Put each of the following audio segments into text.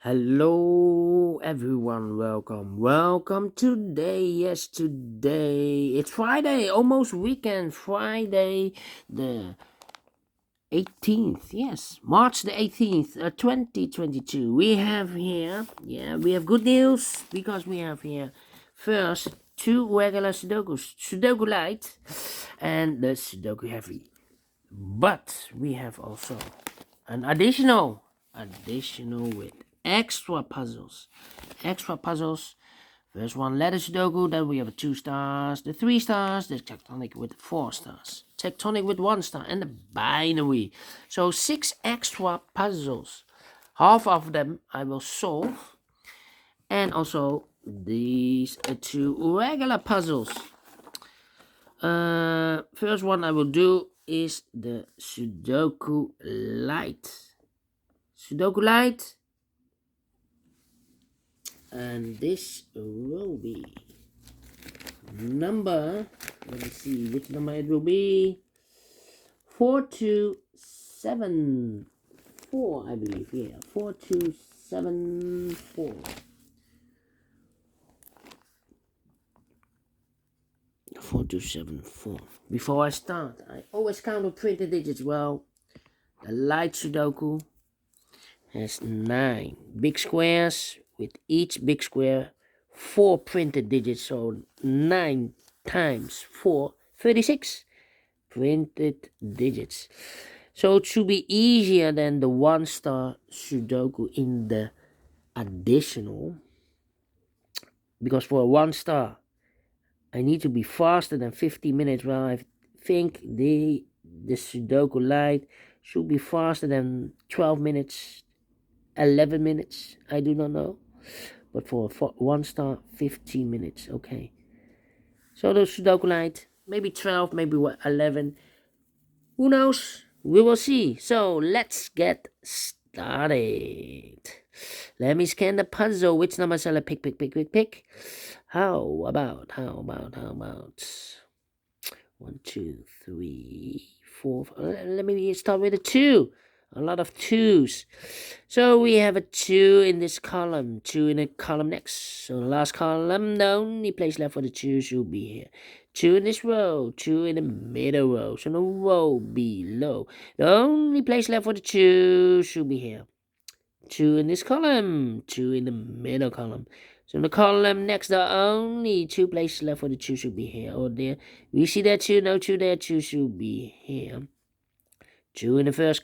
Hello everyone, welcome today. Yes, today it's Friday, almost weekend. Friday the 18th. Yes, March the 18th, 2022. We have here, we have good news because we have here first two regular Sudokus, Sudoku Light and the Sudoku Heavy. But we have also an additional with extra puzzles. Extra puzzles. First one, letter Sudoku. Then we have a 2 stars, the 3 stars, the tectonic with 4 stars, tectonic with 1 star, and the binary. So 6 extra puzzles. Half of them I will solve, and also these two regular puzzles. First one I will do is the Sudoku Light. Sudoku Light. And this will be number, let me see which number it will be. 4274, I believe. Yeah, 4274. 4274. Before I start, I always count the printed digits. Well, the Light Sudoku has 9 big squares, with each big square 4 printed digits, so 9 times 4, 36 printed digits. So it should be easier than the 1 star Sudoku in the additional, because for a 1 star I need to be faster than 50 minutes. Well, I think the Sudoku Light should be faster than 12 minutes, 11 minutes. I do not know. But for 1 star, 15 minutes. Okay. So the Sudoku Light, maybe 12, maybe 11. Who knows? We will see. So let's get started. Let me scan the puzzle. Which number shall I pick? How about? 1, 2, 3, 4. Let me start with a 2. A lot of 2s. So we have a 2 in this column, 2 in the column next. So the last column, the only place left for the 2 should be here. 2 in this row, 2 in the middle row. So the row below, the only place left for the 2 should be here. 2 in this column, 2 in the middle column. So in the column next, the only 2 places left for the 2 should be here or there. We see that 2, no 2 there, 2 should be here. 2 in the third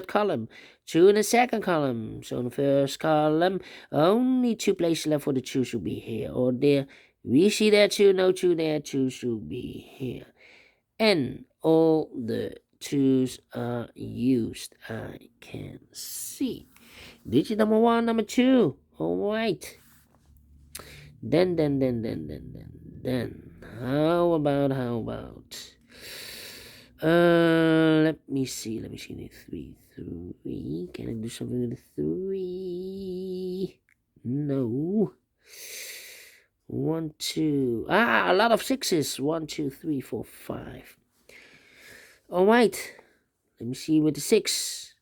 column, 2 in the second column. So in the first column, only 2 places left for the 2 should be here or there. We see that 2, no 2 there, 2 should be here. And all the 2's are used, I can see. Digit number 1, number 2. Alright. Then. How about? Let me see the 3. Can I do something with the 3? No. 1, 2. A lot of 6s. 1, 2, 3, 4, 5. Alright. Let me see with the 6.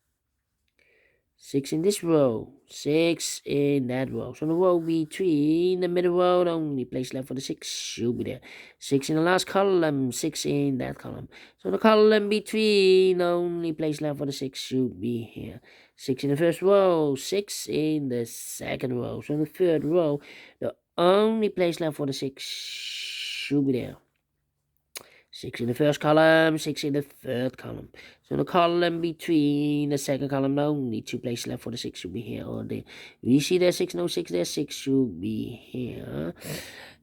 6 in this row, 6 in that row. So the row between the middle row, the only place left for the 6 should be there. 6 in the last column, 6 in that column. So the column between, the only place left for the 6 should be here. 6 in the first row, 6 in the second row. So in the third row, the only place left for the 6 should be there. 6 in the first column, 6 in the third column. So the column between the second column, only 2 places left for the 6 should be here or there. We see there 6, no 6 there, 6 should be here.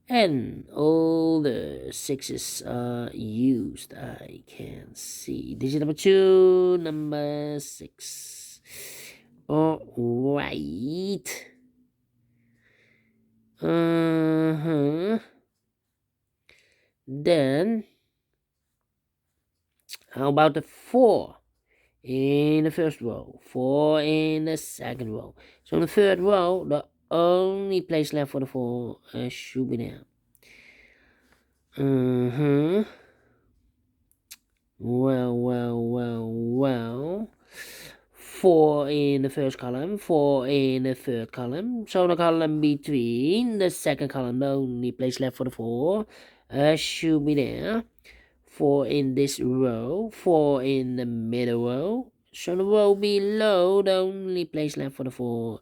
And all the 6's are used, I can see. Digit number 2, number 6. Alright. Then how about the 4 in the first row, 4 in the second row? So in the third row, the only place left for the 4 should be there. Well. 4 in the first column, 4 in the third column. So the column between the second column, the only place left for the 4 should be there. 4 in this row, 4 in the middle row. So the row below, the only place left for the 4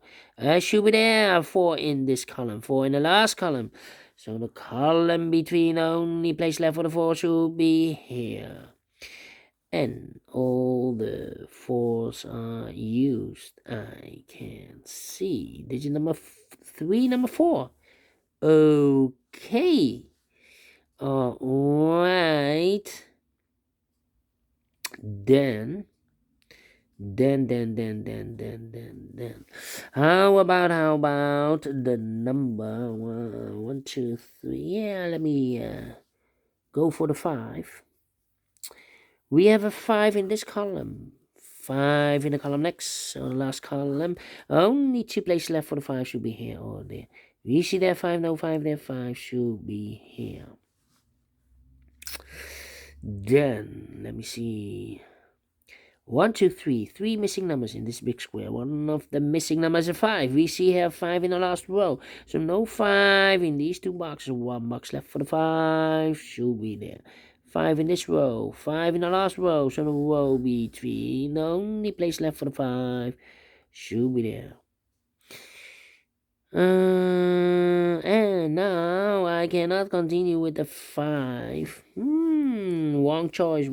should be there. 4 in this column, 4 in the last column. So the column between, the only place left for the 4 should be here. And all the 4s are used. I can see digit number 3, number 4. Okay. All right. Then. How about the number 1, 2, 3? Yeah, let me go for the 5. We have a 5 in this column. 5 in the column next. So the last column. Only 2 places left for the 5 should be here or there. We see there 5, no 5 there, 5 should be here. Then, let me see. 1, 2, 3. 3 missing numbers in this big square. One of the missing numbers is 5. We see here 5 in the last row. So no 5 in these 2 boxes. 1 box left for the 5 should be there. 5 in this row. 5 in the last row. So the row between, the only place left for the 5 should be there. And now I cannot continue with the 5. Wrong choice.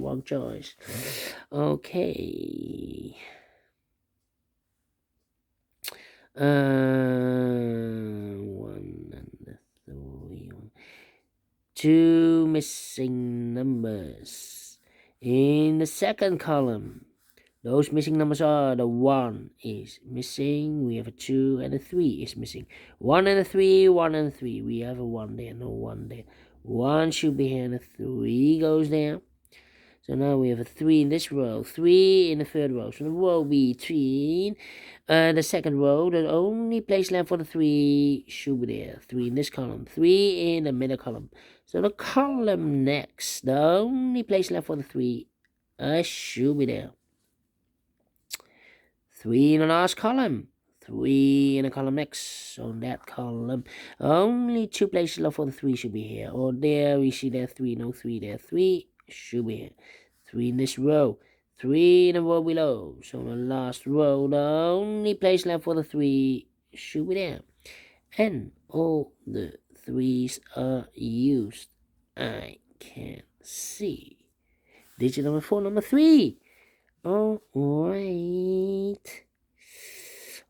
Okay. 1 and 3. 2 missing numbers in the second column. Those missing numbers are the 1 is missing. We have a 2 and a 3 is missing. 1 and a 3, 1 and a 3. We have a 1 there, no 1 there. 1 should be here and a 3 goes there. So now we have a 3 in this row, 3 in the third row. So the row between the second row, the only place left for the 3 should be there. 3 in this column, 3 in the middle column. So the column next, the only place left for the 3 should be there. 3 in the last column, 3 in the column next. So that column, only 2 places left for the 3 should be here. Or there, we see there 3, no 3 there. 3 should be here. 3 in this row, 3 in the row below. So the last row, the only place left for the 3 should be there. And all the 3s are used. I can see. Digit number 4, number 3. All right.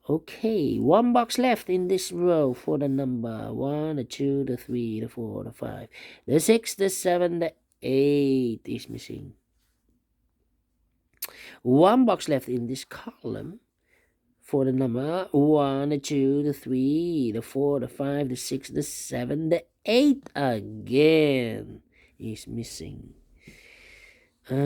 Okay, 1 box left in this row for the number 1, the 2, the 3, the 4, the 5, the 6, the 7, the 8 is missing. 1 box left in this column for the number 1, the 2, the 3, the 4, the 5, the 6, the 7, the 8 again is missing. 2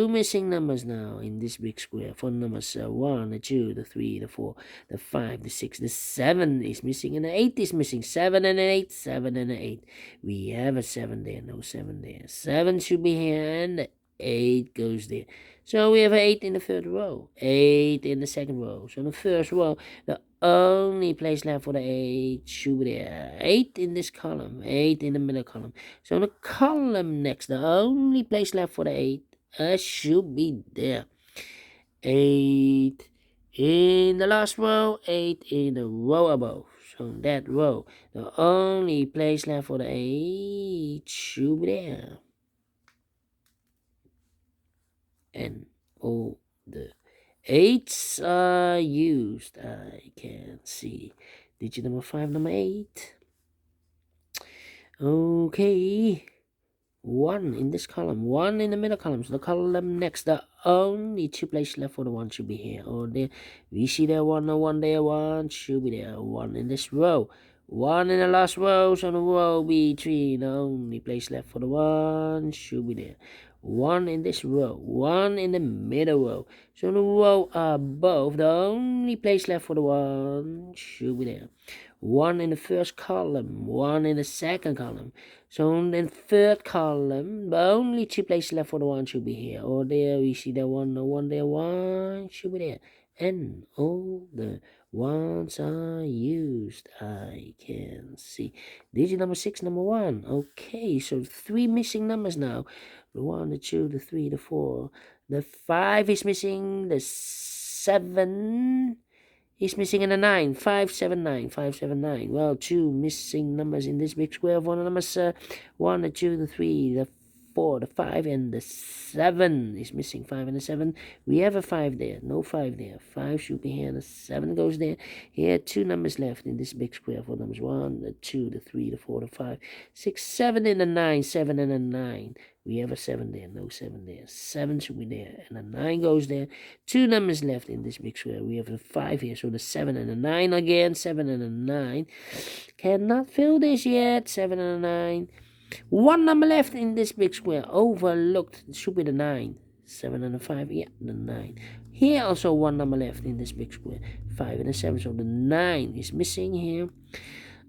missing numbers now in this big square. For numbers 1, the 2, the 3, the 4, the 5, the 6, the 7 is missing, and the 8 is missing. 7 and an 8, 7 and an 8. We have a 7 there, no 7 there. 7 should be here, and the 8 goes there. So we have an 8 in the third row, 8 in the second row. So in the first row, the only place left for the 8 should be there. 8 in this column, 8 in the middle column. So in the column next, the only place left for the 8 should be there. 8 in the last row, 8 in the row above. So in that row, the only place left for the 8 should be there. And all the 8s are used. I can see. Digit number 5, number 8. Okay. 1 in this column, 1 in the middle column. So the column next, the only 2 places left for the 1 should be here or there. We see there 1, no 1 there, 1 should be there. 1 in this row, 1 in the last row. So the row between, the only place left for the 1 should be there. 1 in this row, 1 in the middle row. So the row above, the only place left for the 1 should be there. 1 in the first column, 1 in the second column. So in the third column, the only 2 places left for the 1 should be here or there. We see that 1, no 1 there, 1 should be there. And all the 1s are used. I can see. Digit number 6, number 1. Okay, so 3 missing numbers now. The 1, the 2, the 3, the 4. The 5 is missing. The 7 is missing, and a 9. 579. 579. Well, 2 missing numbers in this big square of 1 numbers. 1, the 2, the 3, the 4, the 5, and the 7 is missing. 5 and the 7. We have a 5 there. No 5 there. 5 should be here. The 7 goes there. Here, 2 numbers left in this big square of 1 numbers. 1, the 2, the 3, the 4, the 5, 6, 7, and the 9. 7 and a 9. We have a 7 there. No 7 there. 7 should be there. And the 9 goes there. 2 numbers left in this big square. We have a 5 here. So the 7 and the 9 again. 7 and a 9. Cannot fill this yet. 7 and a 9. 1 number left in this big square. Overlooked. It should be the 9. 7 and a 5. Yeah, the 9. Here also 1 number left in this big square. 5 and a 7. So the 9 is missing here.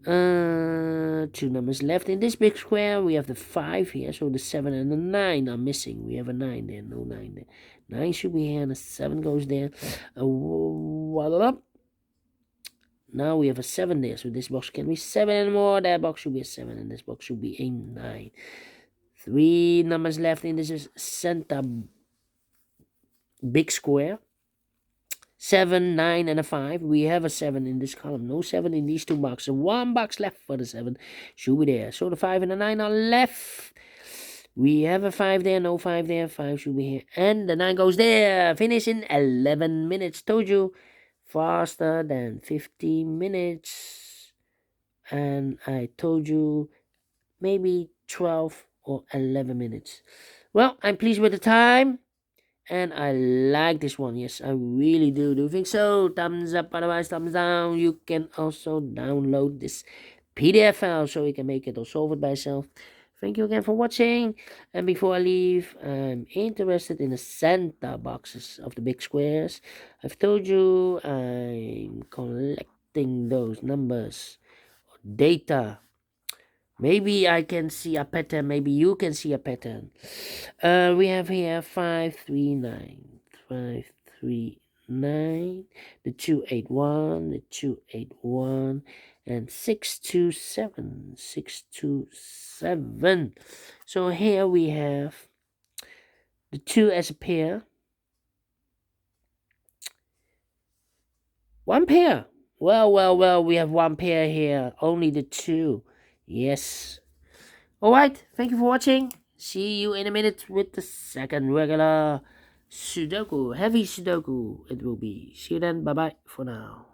2 numbers left in this big square. We have the 5 here, so the 7 and the 9 are missing. We have a 9 there, no 9 there. 9 should be here, and the 7 goes there. Now we have a 7 there, so this box can be 7 and more. That box should be a 7, and this box should be a 9. 3 numbers left in this center big square. 7, 9, and a 5. We have a 7 in this column. No 7 in these 2 boxes. 1 box left for the 7. Should be there. So the 5 and the 9 are left. We have a 5 there. No 5 there. 5 should be here. And the 9 goes there. Finish in 11 minutes. Told you. Faster than 15 minutes. And I told you maybe 12 or 11 minutes. Well, I'm pleased with the time. And I like this one. Yes, I really do. Do you think so? Thumbs up, otherwise thumbs down. You can also download this PDF file so you can make it or solve it by yourself. Thank you again for watching. And before I leave, I'm interested in the center boxes of the big squares. I've told you I'm collecting those numbers, data. Maybe I can see a pattern. Maybe you can see a pattern. We have here 539. 539. The 281. The 281. And 627. 627. So here we have the 2 as a pair. 1 pair. Well, we have 1 pair here. Only the 2. Yes. Alright, thank you for watching. See you in a minute with the second regular Sudoku. Heavy Sudoku it will be. See you then. Bye-bye for now.